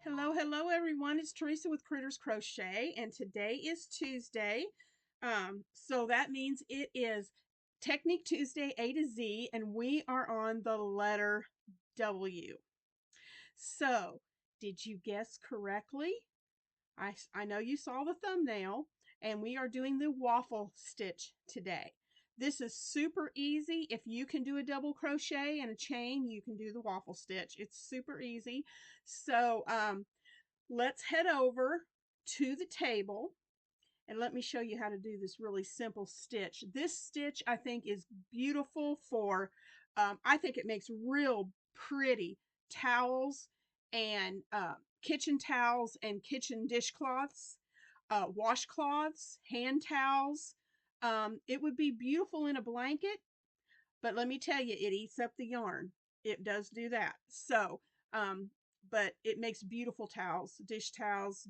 Hello everyone. It's Teresa with Critters Crochet, and today is Tuesday. So that means it is Technique Tuesday A to Z, and we are on the letter W. So, did you guess correctly? I know you saw the thumbnail, and we are doing the waffle stitch today. This is super easy. If you can do a double crochet and a chain, you can do the waffle stitch. It's super easy. So, let's head over to the table and let me show you how to do this really simple stitch. This stitch I think is beautiful for, I think it makes real pretty towels and kitchen towels and kitchen dishcloths, washcloths, hand towels. It would be beautiful in a blanket, but let me tell you, it eats up the yarn. It does do that. So, but it makes beautiful towels, dishcloths,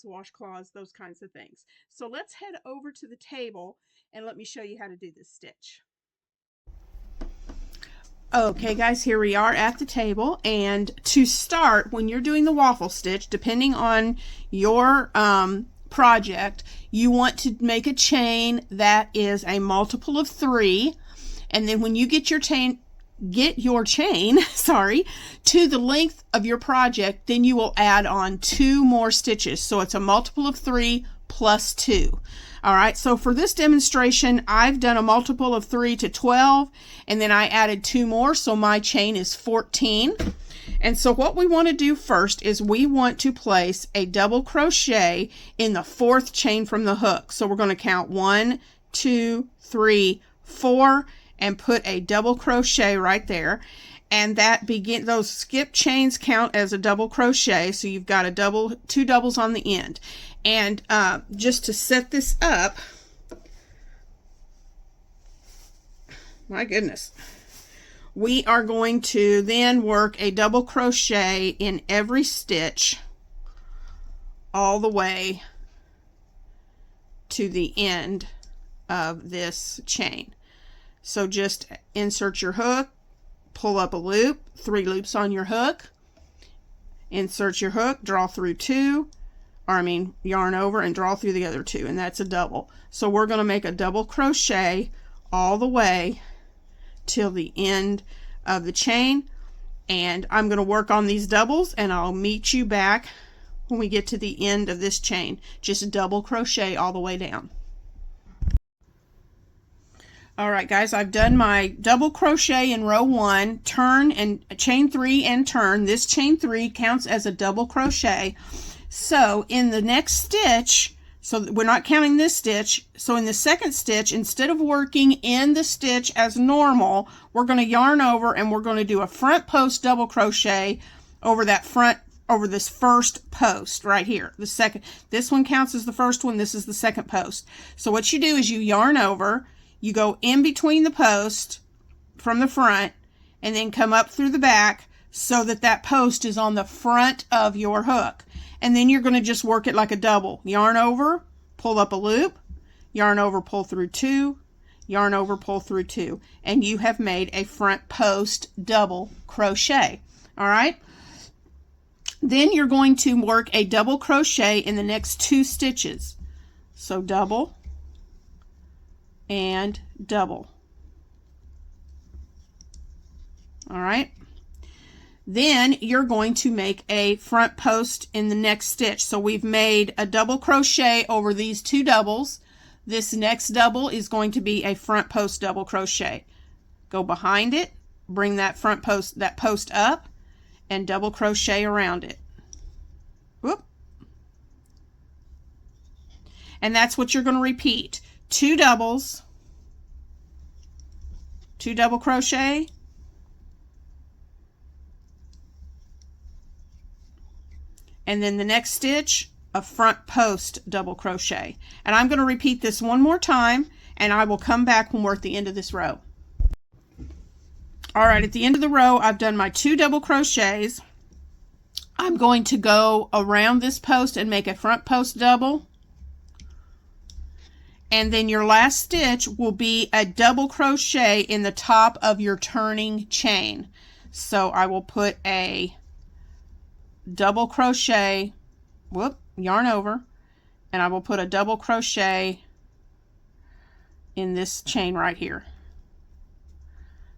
washcloths, those kinds of things. So let's head over to the table and let me show you how to do this stitch. Okay guys, here we are at the table, and to start, when you're doing the waffle stitch, depending on your project, you want to make a chain that is a multiple of 3, and then when you get your chain sorry, to the length of your project, then you will add on 2 more stitches. So it's a multiple of 3 plus 2. All right, so for this demonstration, I've done a multiple of 3 to 12, and then I added 2 more, so my chain is 14. And so what we want to do first is we want to place a double crochet in the 4th chain from the hook. So we're going to count 1, 2, 3, 4, and put a double crochet right there. And that those skip chains count as a double crochet, so you've got a 2 doubles on the end. And just to set this up, my goodness, we are going to then work a double crochet in every stitch all the way to the end of this chain. So just insert your hook, pull up a loop, 3 loops on your hook, insert your hook, draw through 2, yarn over and draw through the other 2, and that's a double. So we're going to make a double crochet all the way till the end of the chain, and I'm going to work on these doubles, and I'll meet you back when we get to the end of this chain. Just double crochet all the way down. All right guys, I've done my double crochet in row 1, turn and chain 3 and turn. This chain 3 counts as a double crochet. So in the next stitch, so we're not counting this stitch, so in the 2nd stitch, instead of working in the stitch as normal, we're going to yarn over and we're going to do a front post double crochet over this first post right here. This one counts as the first one, this is the 2nd post. So what you do is you yarn over, you go in between the post from the front, and then come up through the back so that that post is on the front of your hook. And then you're going to just work it like a double. Yarn over, pull up a loop, yarn over, pull through 2, yarn over, pull through 2. And you have made a front post double crochet. All right? Then you're going to work a double crochet in the next 2 stitches. So double and double. All right, then you're going to make a front post in the next stitch. So we've made a double crochet over these 2 doubles. This next double is going to be a front post double crochet. Go behind it, bring that post up, and double crochet around it. Whoop. And that's what you're going to repeat. 2 doubles, 2 double crochet, and then the next stitch, a front post double crochet. And I'm going to repeat this one more time, and I will come back when we're at the end of this row. All right, at the end of the row, I've done my 2 double crochets. I'm going to go around this post and make a front post double. And then your last stitch will be a double crochet in the top of your turning chain. So I will put a double crochet, yarn over, and I will put a double crochet in this chain right here.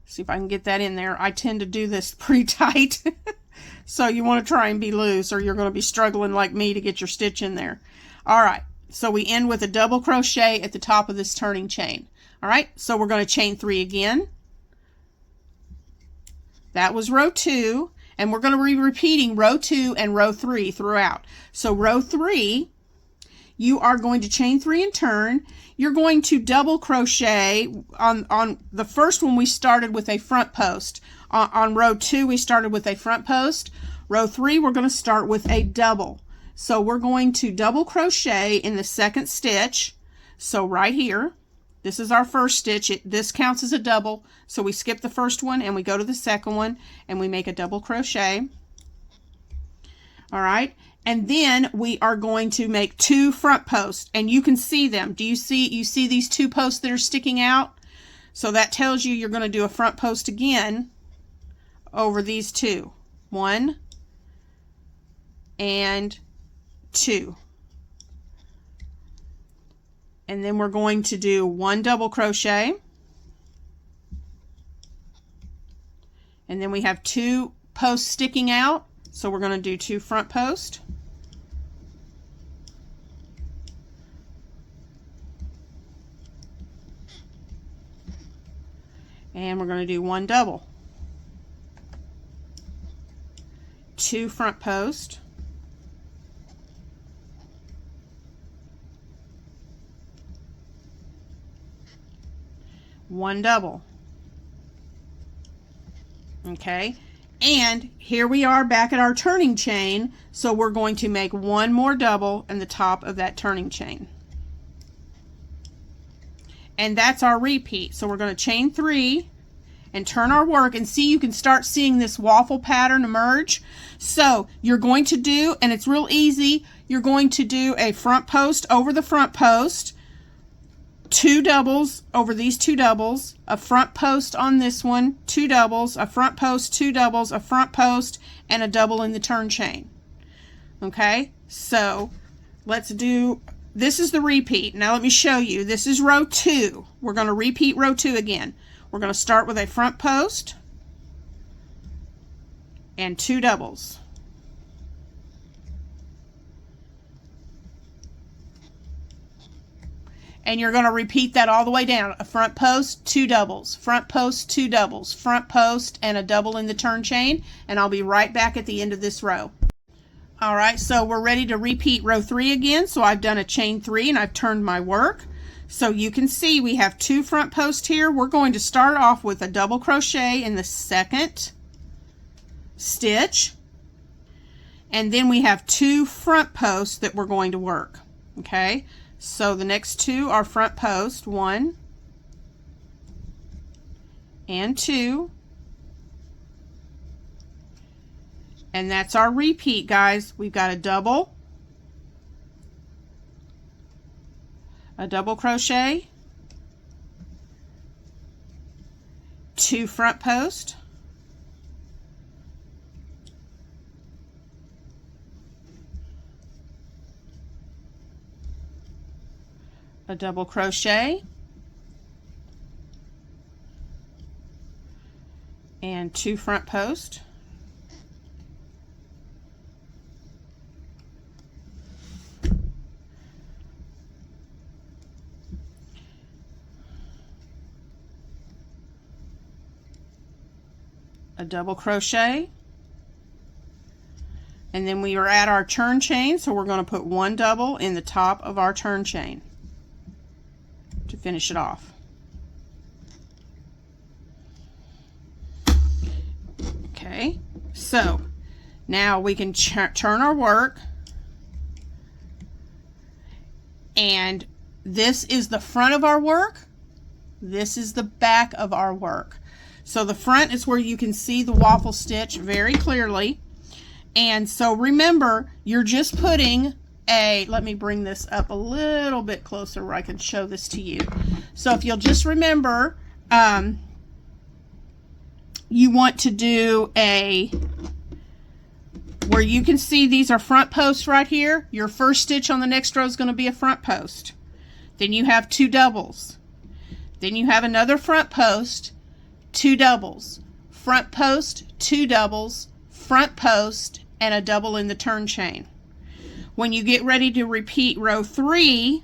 See if I can get that in there. I tend to do this pretty tight. So you want to try and be loose, or you're going to be struggling like me to get your stitch in there. All right, so we end with a double crochet at the top of this turning chain. All right, so we're going to chain 3 again. That was row 2, and we're going to be repeating row 2 and row 3 throughout. So row 3, you are going to chain 3 and turn. You're going to double crochet on the first one. We started with a front post. On row 2, we started with a front post. Row 3, we're going to start with a double. So we're going to double crochet in the second stitch. So right here, this is our first stitch. This counts as a double. So we skip the first one and we go to the second one and we make a double crochet. All right. And then we are going to make 2 front posts, and you can see them. Do you see these 2 posts that are sticking out? So that tells you you're going to do a front post again over these 2. 1 and 2. And then we're going to do 1 double crochet. And then we have 2 posts sticking out. So we're going to do 2 front posts. And we're going to do 1 double. 2 front post. 1 double. Okay, and here we are back at our turning chain, so we're going to make 1 more double in the top of that turning chain. And that's our repeat. So we're going to chain 3 and turn our work, and see, you can start seeing this waffle pattern emerge. So you're going to do, and it's real easy, you're going to do a front post over the front post, 2 doubles over these 2 doubles, a front post on this one, 2 doubles, a front post, 2 doubles, a front post, and a double in the turn chain. Okay, so let's do, this is the repeat. Now let me show you. This is row 2. We're going to repeat row 2 again. We're going to start with a front post and 2 doubles. And you're going to repeat that all the way down. A front post, 2 doubles, front post, 2 doubles, front post, and a double in the turn chain. And I'll be right back at the end of this row. All right, so we're ready to repeat row 3 again. So I've done a chain 3 and I've turned my work. So you can see we have 2 front posts here. We're going to start off with a double crochet in the second stitch. And then we have 2 front posts that we're going to work. Okay, so the next 2 are front post, 1 and 2. And that's our repeat, guys. We've got a double crochet, 2 front post, a double crochet, and 2 front post, a double crochet, and then we are at our turn chain, so we're going to put 1 double in the top of our turn chain to finish it off. Okay, so now we can turn our work, and this is the front of our work, this is the back of our work. So the front is where you can see the waffle stitch very clearly. And so remember, you're just putting a, let me bring this up a little bit closer where I can show this to you. So if you'll just remember, you want to do a where you can see these are front posts right here, your first stitch on the next row is going to be a front post. Then you have 2 doubles. Then you have another front post, 2 doubles, front post, 2 doubles, front post, and a double in the turn chain. When you get ready to repeat row 3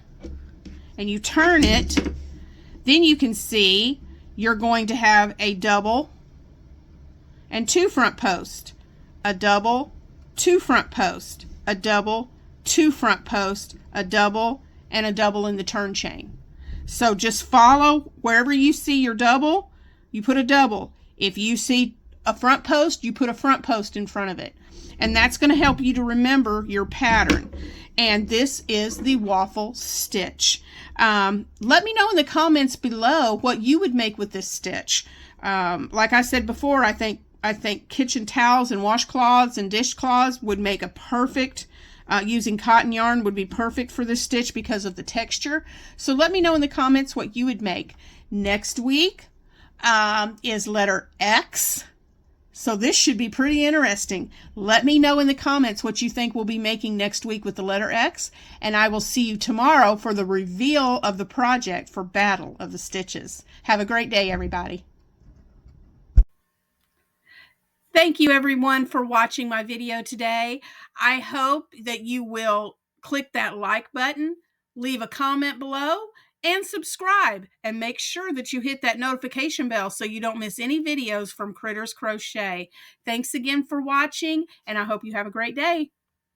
and you turn it, then you can see you're going to have a double and 2 front posts, a double, 2 front posts, a double, 2 front posts, a double, and a double in the turn chain. So just follow wherever you see your double, you put a double. If you see a front post, you put a front post in front of it. And that's going to help you to remember your pattern. And this is the waffle stitch. Let me know in the comments below what you would make with this stitch. Like I said before, I think kitchen towels and washcloths and dishcloths would make a perfect, using cotton yarn would be perfect for this stitch because of the texture. So let me know in the comments what you would make. Next week is letter X. So this should be pretty interesting. Let me know in the comments what you think we'll be making next week with the letter X. And I will see you tomorrow for the reveal of the project for Battle of the Stitches. Have a great day, everybody. Thank you everyone for watching my video today. I hope that you will click that like button, leave a comment below, and subscribe. And make sure that you hit that notification bell so you don't miss any videos from Critters Crochet. Thanks again for watching, and I hope you have a great day.